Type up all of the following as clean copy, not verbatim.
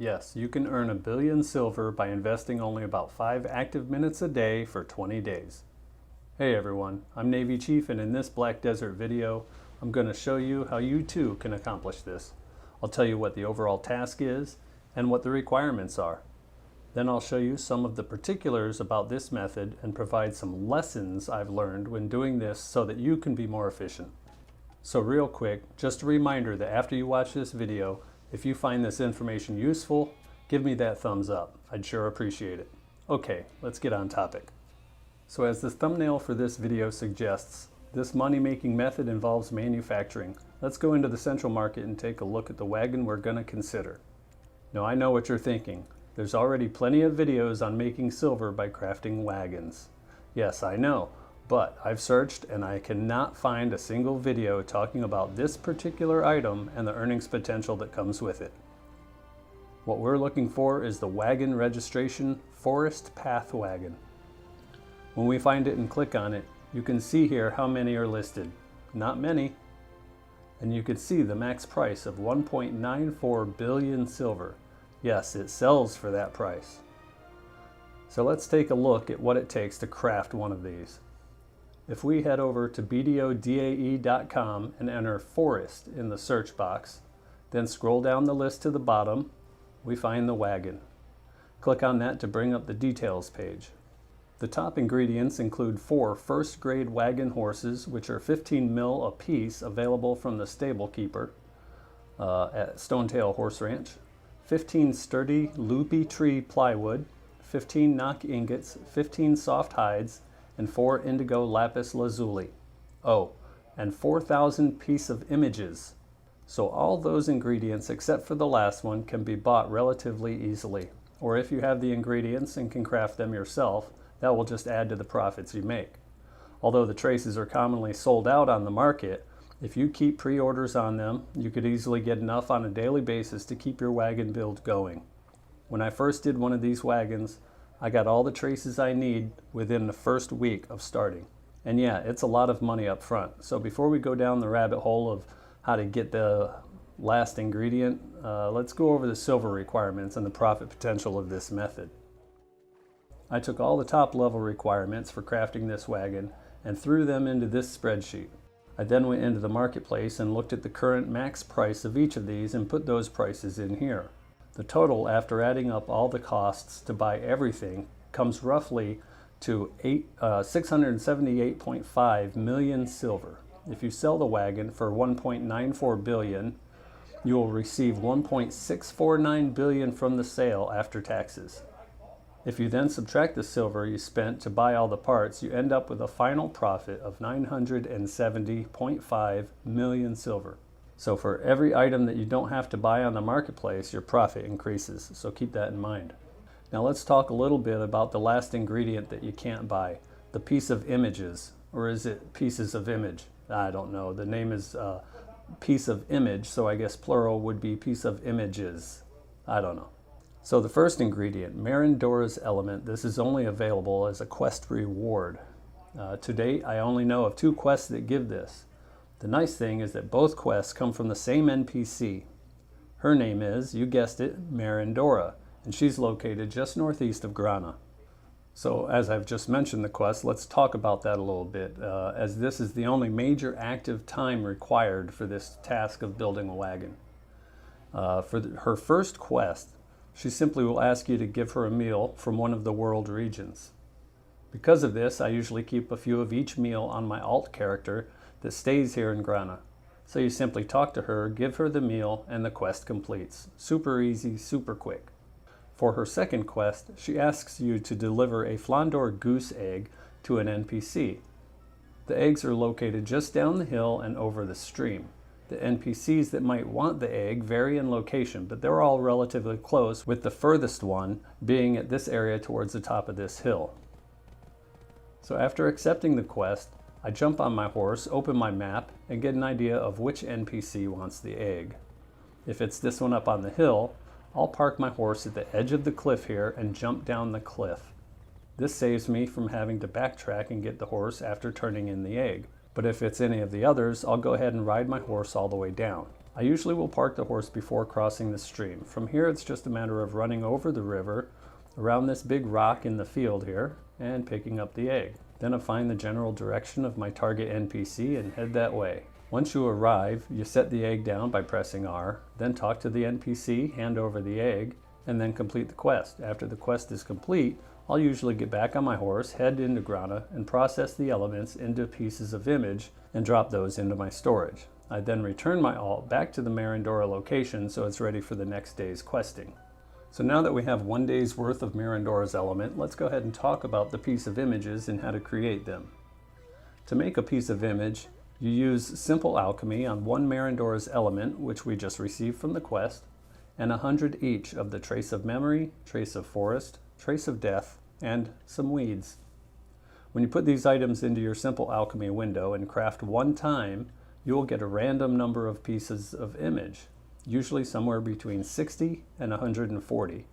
Yes, you can earn 1 billion silver by investing only about 5 active minutes a day for 20 days. Hey everyone, I'm Navy Chief, and in this Black Desert video, I'm going to show you how you too can accomplish this. I'll tell you what the overall task is and what the requirements are. Then I'll show you some of the particulars about this method and provide some lessons I've learned when doing this so that you can be more efficient. So real quick, just a reminder that after you watch this video, if you find this information useful, give me that thumbs up. I'd sure appreciate it. Okay, let's get on topic. So as the thumbnail for this video suggests, this money-making method involves manufacturing. Let's go into the central market and take a look at the wagon we're going to consider. Now I know what you're thinking. There's already plenty of videos on making silver by crafting wagons. Yes, I know, but I've searched and I cannot find a single video talking about this particular item and the earnings potential that comes with it. What we're looking for is the wagon registration Forest Path Wagon. When we find it and click on it, you can see here how many are listed. Not many. And you can see the max price of 1.94 billion silver. Yes, it sells for that price. So let's take a look at what it takes to craft one of these. If we head over to bdodae.com and enter forest in the search box, then scroll down the list to the bottom, we find the wagon. Click on that to bring up the details page. The top ingredients include 4 first-grade wagon horses, which are 15 mil a piece, available from the stable keeper at Stonetail Horse Ranch, 15 sturdy loopy tree plywood, 15 knock ingots, 15 soft hides, and 4 indigo lapis lazuli. Oh, and 4,000 piece of images. So all those ingredients except for the last one can be bought relatively easily. Or if you have the ingredients and can craft them yourself, that will just add to the profits you make. Although the traces are commonly sold out on the market, if you keep pre-orders on them, you could easily get enough on a daily basis to keep your wagon build going. When I first did one of these wagons, I got all the traces I need within the first week of starting. And yeah, it's a lot of money up front. So before we go down the rabbit hole of how to get the last ingredient, let's go over the silver requirements and the profit potential of this method. I took all the top level requirements for crafting this wagon and threw them into this spreadsheet. I then went into the marketplace and looked at the current max price of each of these and put those prices in here. The total, after adding up all the costs to buy everything, comes roughly to 678.5 million silver. If you sell the wagon for 1.94 billion, you will receive 1.649 billion from the sale after taxes. If you then subtract the silver you spent to buy all the parts, you end up with a final profit of 970.5 million silver. So for every item that you don't have to buy on the marketplace, your profit increases. So keep that in mind. Now let's talk a little bit about the last ingredient that you can't buy, the piece of images. Or is it pieces of image? I don't know. The name is piece of image, so I guess plural would be piece of images. I don't know. So the first ingredient, Marindora's element, this is only available as a quest reward. To date, I only know of 2 quests that give this. The nice thing is that both quests come from the same NPC. Her name is, you guessed it, Marindora, and she's located just northeast of Grana. So as I've just mentioned the quest, let's talk about that a little bit, as this is the only major active time required for this task of building a wagon. Her first quest, she simply will ask you to give her a meal from one of the world regions. Because of this, I usually keep a few of each meal on my alt character that stays here in Grana. So you simply talk to her, give her the meal, and the quest completes. Super easy, super quick. For her second quest, she asks you to deliver a Flandor goose egg to an NPC. The eggs are located just down the hill and over the stream. The NPCs that might want the egg vary in location, but they're all relatively close, with the furthest one being at this area towards the top of this hill. So after accepting the quest, I jump on my horse, open my map, and get an idea of which NPC wants the egg. If it's this one up on the hill, I'll park my horse at the edge of the cliff here and jump down the cliff. This saves me from having to backtrack and get the horse after turning in the egg. But if it's any of the others, I'll go ahead and ride my horse all the way down. I usually will park the horse before crossing the stream. From here it's just a matter of running over the river, around this big rock in the field here, and picking up the egg. Then I find the general direction of my target NPC and head that way. Once you arrive, you set the egg down by pressing R, then talk to the NPC, hand over the egg, and then complete the quest. After the quest is complete, I'll usually get back on my horse, head into Grana, and process the elements into pieces of image and drop those into my storage. I then return my alt back to the Marindora location so it's ready for the next day's questing. So now that we have one day's worth of Marindora's element, let's go ahead and talk about the piece of images and how to create them. To make a piece of image, you use simple alchemy on one Marindora's element, which we just received from the quest, and 100 each of the trace of memory, trace of forest, trace of death, and some weeds. When you put these items into your simple alchemy window and craft one time, you will get a random number of pieces of image, usually somewhere between 60 and 140.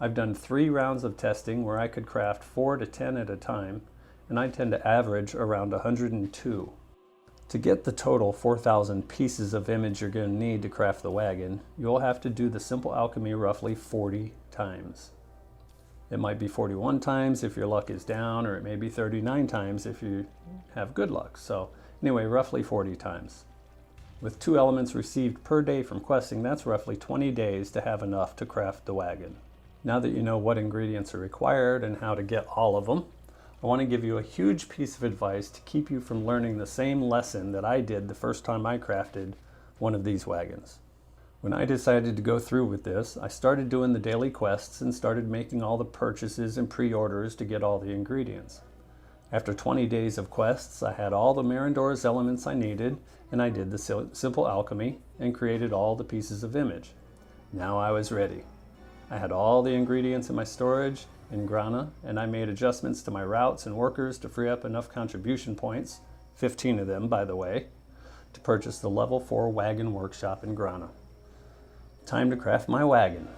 I've done 3 rounds of testing where I could craft 4 to 10 at a time, and I tend to average around 102. To get the total 4,000 pieces of image you're going to need to craft the wagon, you'll have to do the simple alchemy roughly 40 times. It might be 41 times if your luck is down, or it may be 39 times if you have good luck. So anyway, roughly 40 times. With 2 elements received per day from questing, that's roughly 20 days to have enough to craft the wagon. Now that you know what ingredients are required and how to get all of them, I want to give you a huge piece of advice to keep you from learning the same lesson that I did the first time I crafted one of these wagons. When I decided to go through with this, I started doing the daily quests and started making all the purchases and pre-orders to get all the ingredients. After 20 days of quests, I had all the Marindora's elements I needed, and I did the simple alchemy and created all the pieces of image. Now I was ready. I had all the ingredients in my storage in Grana, and I made adjustments to my routes and workers to free up enough contribution points, 15 of them by the way, to purchase the level 4 wagon workshop in Grana. Time to craft my wagon.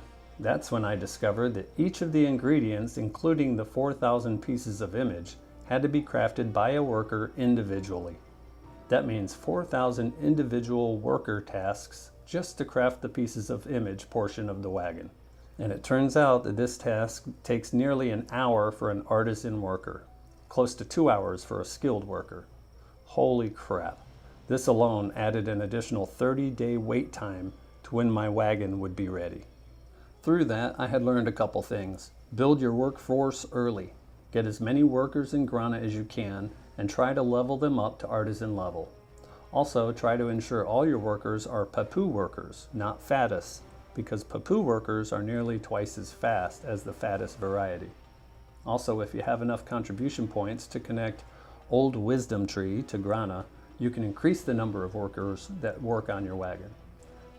That's when I discovered that each of the ingredients, including the 4,000 pieces of image, had to be crafted by a worker individually. That means 4,000 individual worker tasks just to craft the pieces of image portion of the wagon. And it turns out that this task takes nearly an hour for an artisan worker, close to 2 hours for a skilled worker. Holy crap. This alone added an additional 30-day wait time to when my wagon would be ready. Through that, I had learned a couple things. Build your workforce early. Get as many workers in Grana as you can and try to level them up to artisan level. Also, try to ensure all your workers are Papu workers, not Faddis, because Papu workers are nearly twice as fast as the Faddis variety. Also, if you have enough contribution points to connect Old Wisdom Tree to Grana, you can increase the number of workers that work on your wagon.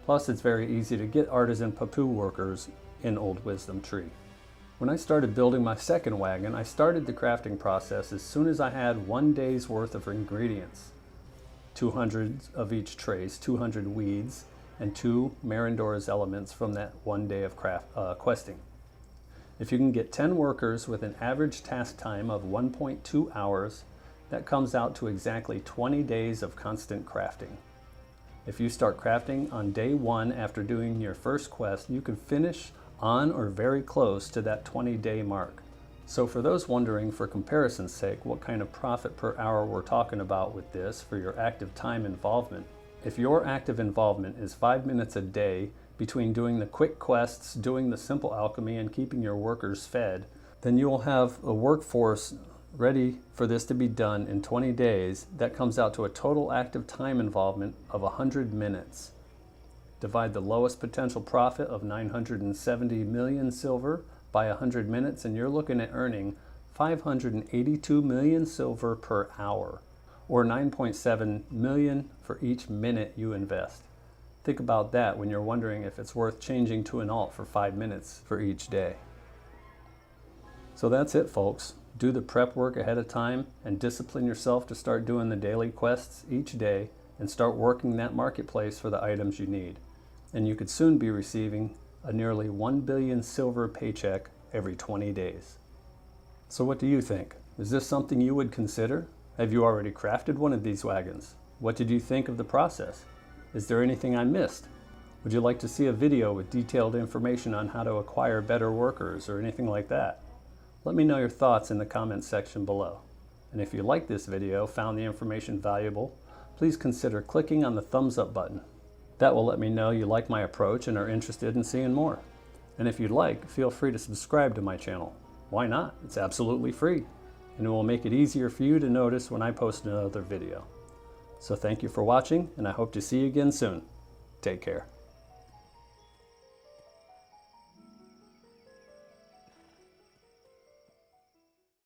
Plus, it's very easy to get artisan Papu workers in Old Wisdom Tree. When I started building my second wagon, I started the crafting process as soon as I had 1 day's worth of ingredients. 200 of each trace, 200 weeds, and 2 Marindora's elements from that 1 day of questing. If you can get 10 workers with an average task time of 1.2 hours, that comes out to exactly 20 days of constant crafting. If you start crafting on day 1 after doing your first quest, you can finish on or very close to that 20-day mark. So for those wondering, for comparison's sake, what kind of profit per hour we're talking about with this for your active time involvement, if your active involvement is 5 minutes a day between doing the quick quests, doing the simple alchemy, and keeping your workers fed, then you will have a workforce ready for this to be done in 20 days. That comes out to a total active time involvement of 100 minutes. Divide the lowest potential profit of 970 million silver by 100 minutes and you're looking at earning 582 million silver per hour, or 9.7 million for each minute you invest. Think about that when you're wondering if it's worth changing to an alt for 5 minutes for each day. So that's it, folks. Do the prep work ahead of time and discipline yourself to start doing the daily quests each day and start working that marketplace for the items you need. And you could soon be receiving a nearly 1 billion silver paycheck every 20 days. So what do you think? Is this something you would consider? Have you already crafted one of these wagons? What did you think of the process? Is there anything I missed? Would you like to see a video with detailed information on how to acquire better workers or anything like that? Let me know your thoughts in the comments section below. And if you like this video, found the information valuable, please consider clicking on the thumbs up button. That will let me know you like my approach and are interested in seeing more. And if you'd like, feel free to subscribe to my channel. Why not? It's absolutely free, and it will make it easier for you to notice when I post another video. So thank you for watching, and I hope to see you again soon. Take care.